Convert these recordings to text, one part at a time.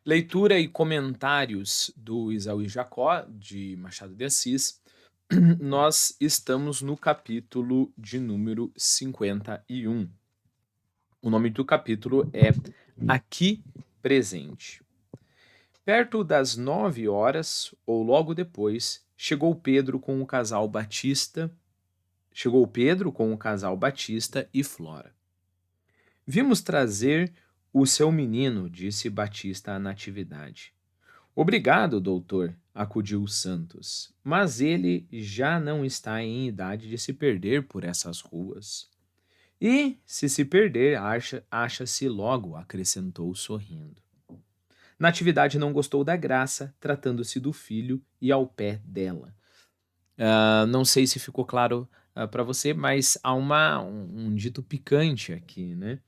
Leitura e comentários do Esaú e Jacó, de Machado de Assis. Nós estamos no capítulo de número 51. O nome do capítulo é Aqui Presente. Perto das 9 horas, ou logo depois, chegou Pedro com o casal Batista e Flora. Vimos trazer o seu menino, disse Batista à Natividade. Obrigado, doutor, acudiu Santos, mas ele já não está em idade de se perder por essas ruas. E, se perder, acha-se logo, acrescentou sorrindo. Natividade não gostou da graça, tratando-se do filho e ao pé dela. Não sei se ficou claro para você, mas há um dito picante aqui, né?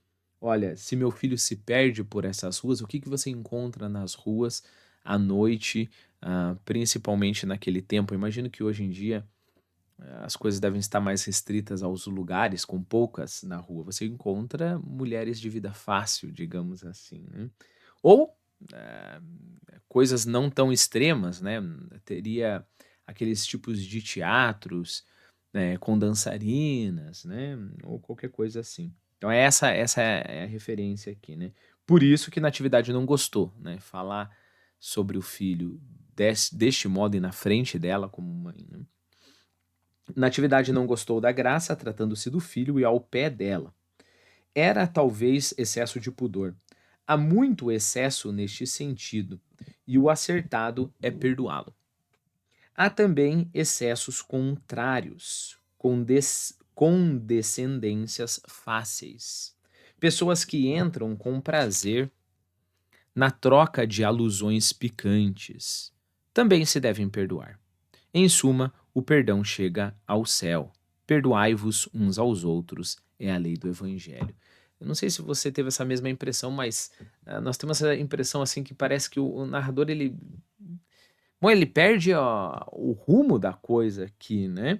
Olha, se meu filho se perde por essas ruas, o que que você encontra nas ruas à noite, principalmente naquele tempo? Eu imagino que hoje em dia as coisas devem estar mais restritas aos lugares, com poucas na rua. Você encontra mulheres de vida fácil, digamos assim, né? Ou eh, coisas não tão extremas, né? Teria aqueles tipos de teatros, né, com dançarinas, né? Ou qualquer coisa assim. Então essa é a referência aqui, né? Por isso que Natividade não gostou, né? Falar sobre o filho deste modo e na frente dela como mãe, né? Natividade não gostou da graça, tratando-se do filho e ao pé dela. Era talvez excesso de pudor. Há muito excesso neste sentido, e o acertado é perdoá-lo. Há também excessos contrários, condescendências fáceis. Pessoas que entram com prazer na troca de alusões picantes. Também se devem perdoar. Em suma, o perdão chega ao céu. Perdoai-vos uns aos outros, é a lei do evangelho. Eu não sei se você teve essa mesma impressão, mas nós temos essa impressão assim que parece que o narrador bom, ele perde o rumo da coisa aqui, né?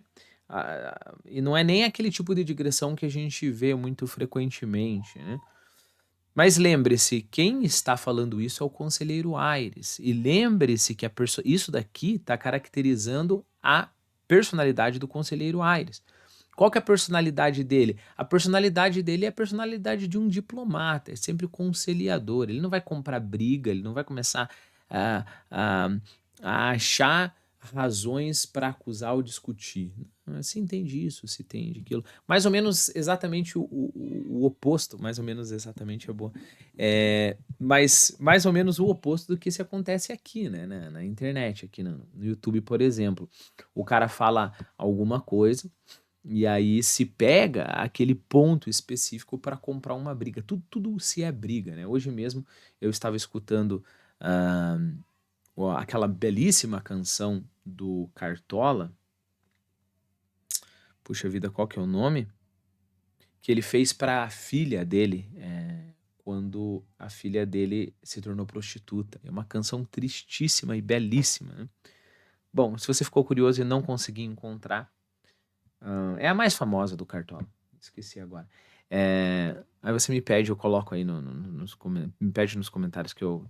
E não é nem aquele tipo de digressão que a gente vê muito frequentemente, né? Mas lembre-se, quem está falando isso é o conselheiro Aires. E lembre-se que isso daqui está caracterizando a personalidade do conselheiro Aires. Qual que é a personalidade dele? A personalidade dele é a personalidade de um diplomata, é sempre conciliador. Ele não vai comprar briga, ele não vai começar a, a, a achar razões para acusar ou discutir. Se entende isso, se entende aquilo. Mais ou menos exatamente o oposto, mais ou menos exatamente é boa. Mas mais ou menos o oposto do que se acontece aqui, né? Na internet, aqui no YouTube, por exemplo. O cara fala alguma coisa e aí se pega aquele ponto específico para comprar uma briga. Tudo se é briga, né? Hoje mesmo eu estava escutando ah, aquela belíssima canção do Cartola. Puxa vida, qual que é o nome? Que ele fez para a filha dele, quando a filha dele se tornou prostituta. É uma canção tristíssima e belíssima, né? Bom, se você ficou curioso e não conseguir encontrar, é a mais famosa do Cartola. Esqueci agora. Aí você me pede, eu coloco aí me pede nos comentários que eu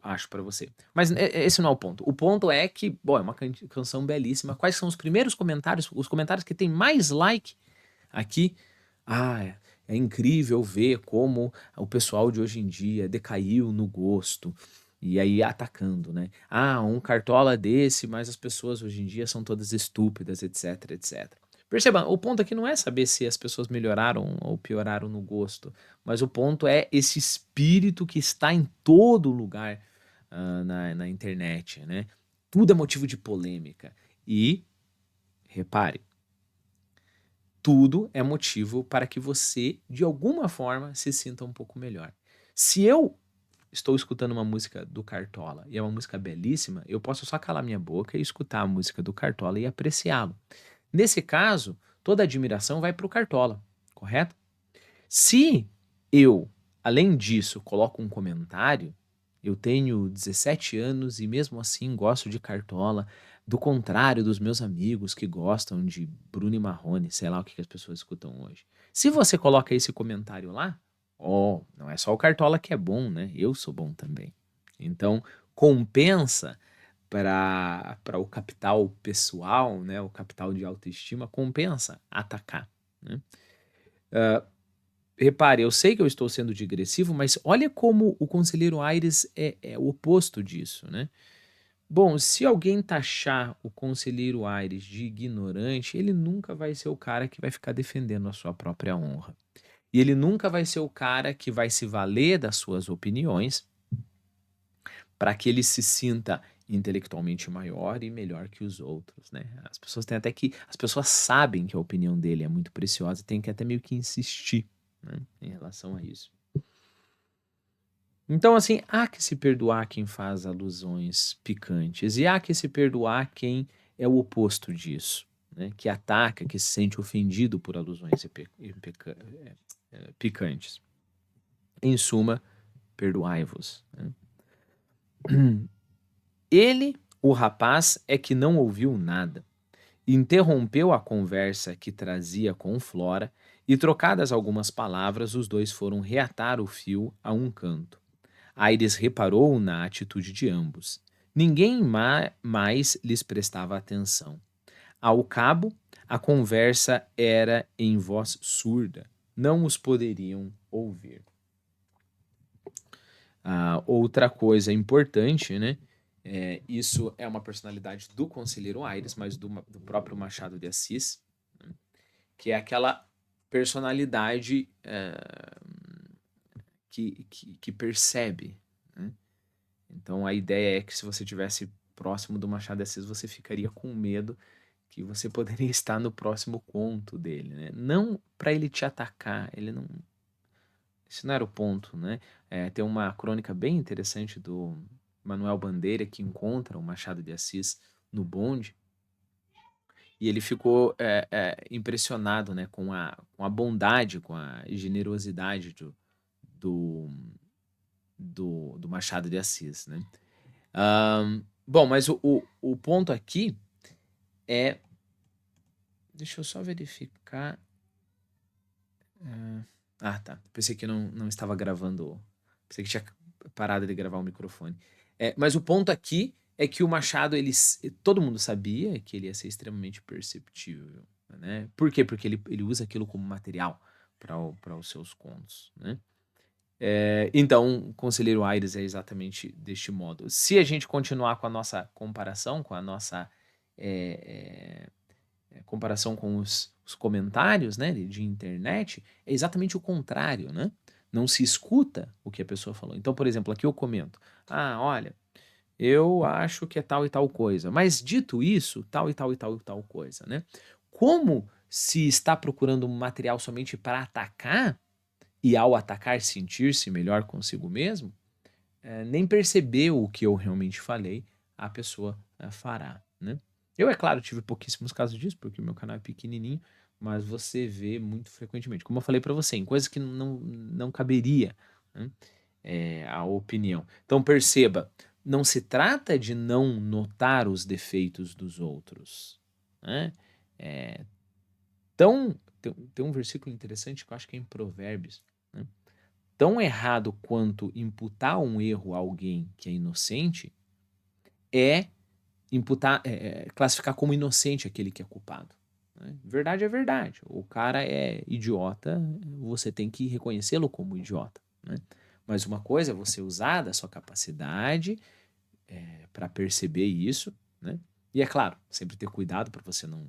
acho pra você. Mas esse não é o ponto. O ponto é que, bom, é uma canção belíssima. Quais são os primeiros comentários? Os comentários que tem mais like aqui. É incrível ver como o pessoal de hoje em dia decaiu no gosto. E aí atacando, né? Um cartola desse, mas as pessoas hoje em dia são todas estúpidas, etc, etc. Perceba, o ponto aqui não é saber se as pessoas melhoraram ou pioraram no gosto, mas o ponto é esse espírito que está em todo lugar na internet, né? Tudo é motivo de polêmica. E, repare, tudo é motivo para que você, de alguma forma, se sinta um pouco melhor. Se eu estou escutando uma música do Cartola e é uma música belíssima, eu posso só calar minha boca e escutar a música do Cartola e apreciá-lo. Nesse caso, toda admiração vai para o Cartola, correto? Se eu, além disso, coloco um comentário, eu tenho 17 anos e mesmo assim gosto de Cartola, do contrário dos meus amigos que gostam de Bruno e Marrone, sei lá o que as pessoas escutam hoje. Se você coloca esse comentário lá, não é só o Cartola que é bom, né? Eu sou bom também. Então, compensa para o capital pessoal, né, o capital de autoestima, compensa atacar, né? Repare, eu sei que eu estou sendo digressivo, mas olha como o conselheiro Aires é o oposto disso, né? Bom, se alguém taxar o conselheiro Aires de ignorante, ele nunca vai ser o cara que vai ficar defendendo a sua própria honra. E ele nunca vai ser o cara que vai se valer das suas opiniões para que ele se sinta intelectualmente maior e melhor que os outros, né? As pessoas sabem que a opinião dele é muito preciosa e tem que até meio que insistir, né, em relação a isso. Então, assim, há que se perdoar quem faz alusões picantes e há que se perdoar quem é o oposto disso, né? Que ataca, que se sente ofendido por alusões picantes. Em suma, perdoai-vos, né? Ele, o rapaz, é que não ouviu nada. Interrompeu a conversa que trazia com Flora e, trocadas algumas palavras, os dois foram reatar o fio a um canto. Aires reparou na atitude de ambos. Ninguém mais lhes prestava atenção. Ao cabo, a conversa era em voz surda. Não os poderiam ouvir. Outra coisa importante, né? Isso é uma personalidade do conselheiro Aires, mas do próprio Machado de Assis, né, que é aquela personalidade que percebe, né? Então a ideia é que se você tivesse próximo do Machado de Assis, você ficaria com medo que você poderia estar no próximo conto dele, né? Não para ele te atacar, ele não. Esse não era o ponto, né? Tem uma crônica bem interessante do Manuel Bandeira que encontra o Machado de Assis no bonde e ele ficou impressionado, né, com a bondade, com a generosidade do, do Machado de Assis, né? Bom, mas o ponto aqui é. Deixa eu só verificar. Tá. Pensei que não estava gravando. Pensei que tinha parado de gravar o microfone. Mas o ponto aqui é que o Machado, todo mundo sabia que ele ia ser extremamente perceptível, né? Por quê? Porque ele usa aquilo como material para os seus contos, né? Então, o Conselheiro Aires é exatamente deste modo. Se a gente continuar com a nossa comparação, com a nossa comparação com os comentários, né, de internet, é exatamente o contrário, né? Não se escuta o que a pessoa falou. Então, por exemplo, aqui eu comento: olha, eu acho que é tal e tal coisa, mas dito isso, tal e tal e tal e tal coisa, né? Como se está procurando um material somente para atacar e ao atacar sentir-se melhor consigo mesmo, nem percebeu o que eu realmente falei, a pessoa fará, né? Eu, é claro, tive pouquíssimos casos disso, porque o meu canal é pequenininho, mas você vê muito frequentemente. Como eu falei para você, em coisas que não caberia, né, a opinião. Então perceba, não se trata de não notar os defeitos dos outros, né? Tem um versículo interessante que eu acho que é em Provérbios, né? Tão errado quanto imputar um erro a alguém que é inocente é classificar como inocente aquele que é culpado, né? Verdade é verdade. O cara é idiota, você tem que reconhecê-lo como idiota, né? Mas uma coisa é você usar da sua capacidade para perceber isso, né? E é claro, sempre ter cuidado para você não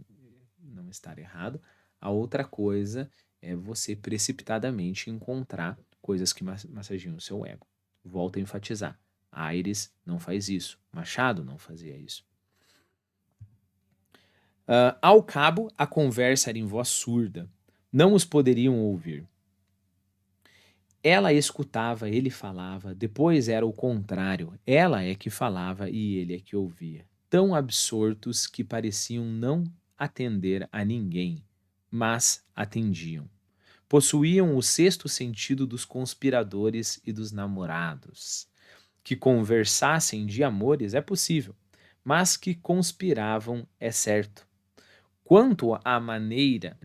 estar errado. A outra coisa é você precipitadamente encontrar coisas que massageiam o seu ego. Volto a enfatizar. Aires não faz isso. Machado não fazia isso. Ao cabo, a conversa era em voz surda. Não os poderiam ouvir. Ela escutava, ele falava, depois era o contrário. Ela é que falava e ele é que ouvia. Tão absortos que pareciam não atender a ninguém, mas atendiam. Possuíam o sexto sentido dos conspiradores e dos namorados. Que conversassem de amores é possível, mas que conspiravam é certo. Quanto à matéria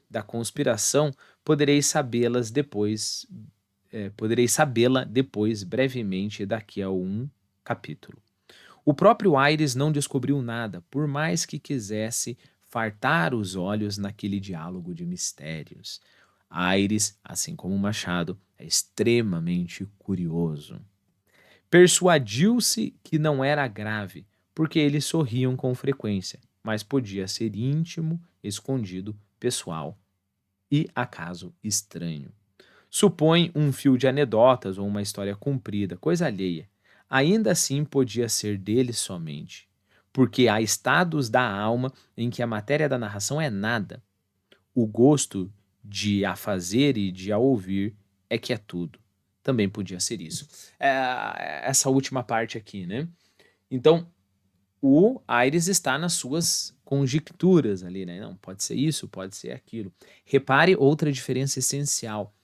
da conspiração, podereis sabê-las depois, poderei sabê-la depois, brevemente, daqui a um capítulo. O próprio Aires não descobriu nada, por mais que quisesse fartar os olhos naquele diálogo de mistérios. Aires, assim como Machado, é extremamente curioso. Persuadiu-se que não era grave, porque eles sorriam com frequência, mas podia ser íntimo, escondido, pessoal e acaso estranho. Supõe um fio de anedotas ou uma história comprida, coisa alheia. Ainda assim podia ser dele somente, porque há estados da alma em que a matéria da narração é nada. O gosto de a fazer e de a ouvir é que é tudo. Também podia ser isso. Essa última parte aqui, né? Então, o Aires está nas suas conjecturas ali, né? Não, pode ser isso, pode ser aquilo. Repare outra diferença essencial.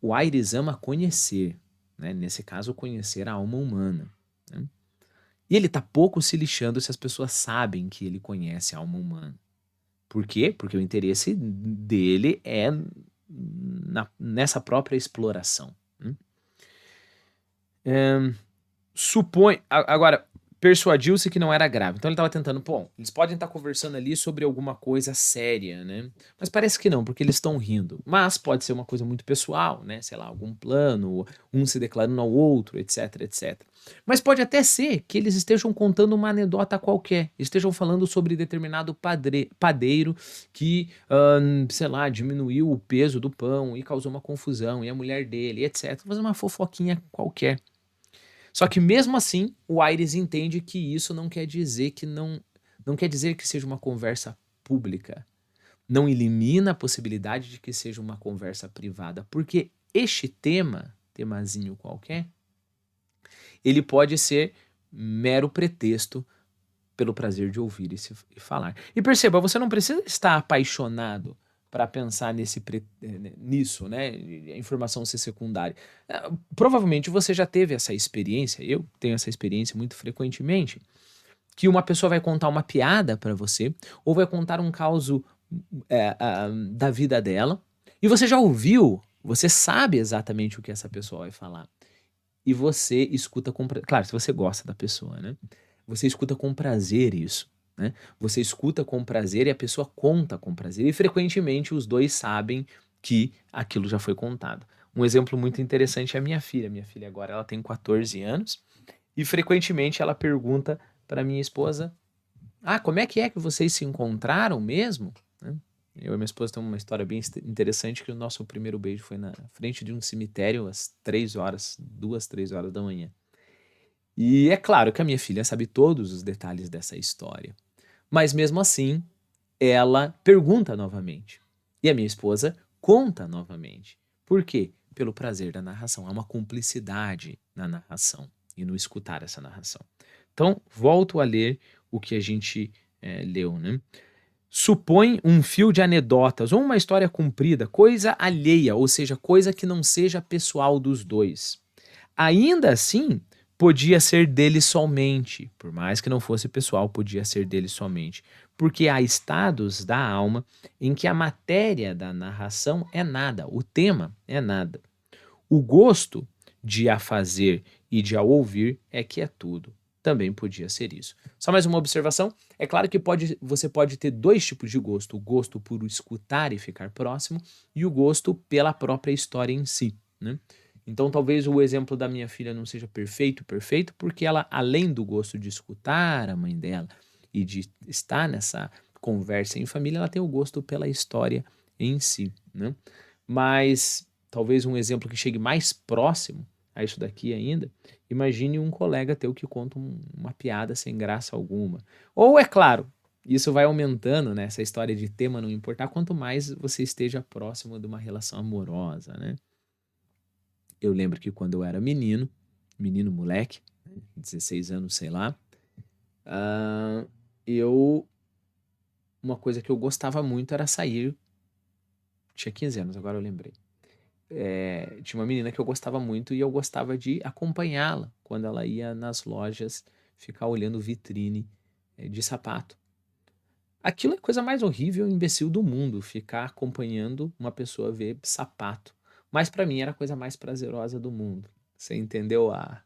O Aires ama conhecer, né? Nesse caso, conhecer a alma humana, né? E ele está pouco se lixando se as pessoas sabem que ele conhece a alma humana. Por quê? Porque o interesse dele é nessa própria exploração, né? Agora, persuadiu-se que não era grave. Então ele estava tentando, bom, eles podem estar conversando ali sobre alguma coisa séria, né? Mas parece que não, porque eles estão rindo. Mas pode ser uma coisa muito pessoal, né? Sei lá, algum plano, um se declarando ao outro, etc, etc. Mas pode até ser que eles estejam contando uma anedota qualquer, estejam falando sobre determinado padeiro que, sei lá, diminuiu o peso do pão e causou uma confusão, e a mulher dele, etc. Fazer uma fofoquinha qualquer. Só que mesmo assim, o Aires entende que isso não quer dizer que não quer dizer que seja uma conversa pública. Não elimina a possibilidade de que seja uma conversa privada, porque este temazinho qualquer, ele pode ser mero pretexto pelo prazer de ouvir e falar. E perceba, você não precisa estar apaixonado para pensar nisso, né? A informação ser secundária. Provavelmente você já teve essa experiência, eu tenho essa experiência muito frequentemente, que uma pessoa vai contar uma piada para você, ou vai contar um caso da vida dela, e você já ouviu, você sabe exatamente o que essa pessoa vai falar. E você escuta com claro, se você gosta da pessoa, né? Você escuta com prazer isso, né? Você escuta com prazer e a pessoa conta com prazer. E frequentemente os dois sabem que aquilo já foi contado. Um exemplo muito interessante é a minha filha. Minha filha agora ela tem 14 anos e frequentemente ela pergunta para minha esposa: "Ah, como é que vocês se encontraram mesmo?", né? Eu e minha esposa temos uma história bem interessante que o nosso primeiro beijo foi na frente de um cemitério às 3 horas, 2, 3 horas da manhã. E é claro que a minha filha sabe todos os detalhes dessa história, mas mesmo assim, ela pergunta novamente. E a minha esposa conta novamente. Por quê? Pelo prazer da narração. Há uma cumplicidade na narração e no escutar essa narração. Então, volto a ler o que a gente leu, né? Supõe um fio de anedotas ou uma história comprida, coisa alheia, ou seja, coisa que não seja pessoal dos dois. Ainda assim, podia ser dele somente, por mais que não fosse pessoal, podia ser dele somente, porque há estados da alma em que a matéria da narração é nada, o tema é nada. O gosto de a fazer e de a ouvir é que é tudo. Também podia ser isso. Só mais uma observação. É claro que você pode ter dois tipos de gosto: o gosto por escutar e ficar próximo, e o gosto pela própria história em si, né? Então, talvez o exemplo da minha filha não seja perfeito, porque ela, além do gosto de escutar a mãe dela e de estar nessa conversa em família, ela tem o gosto pela história em si, né? Mas talvez um exemplo que chegue mais próximo a isso daqui ainda, imagine um colega teu que conta uma piada sem graça alguma. Ou, é claro, isso vai aumentando, né, essa história de tema não importar, quanto mais você esteja próximo de uma relação amorosa, né? Eu lembro que quando eu era menino moleque, 16 anos, sei lá, ah, eu uma coisa que eu gostava muito era sair. Tinha 15 anos, agora eu lembrei. Tinha uma menina que eu gostava muito e eu gostava de acompanhá-la quando ela ia nas lojas ficar olhando vitrine de sapato. Aquilo é a coisa mais horrível e imbecil do mundo, ficar acompanhando uma pessoa ver sapato. mas para mim era a coisa mais prazerosa do mundo. Você entendeu a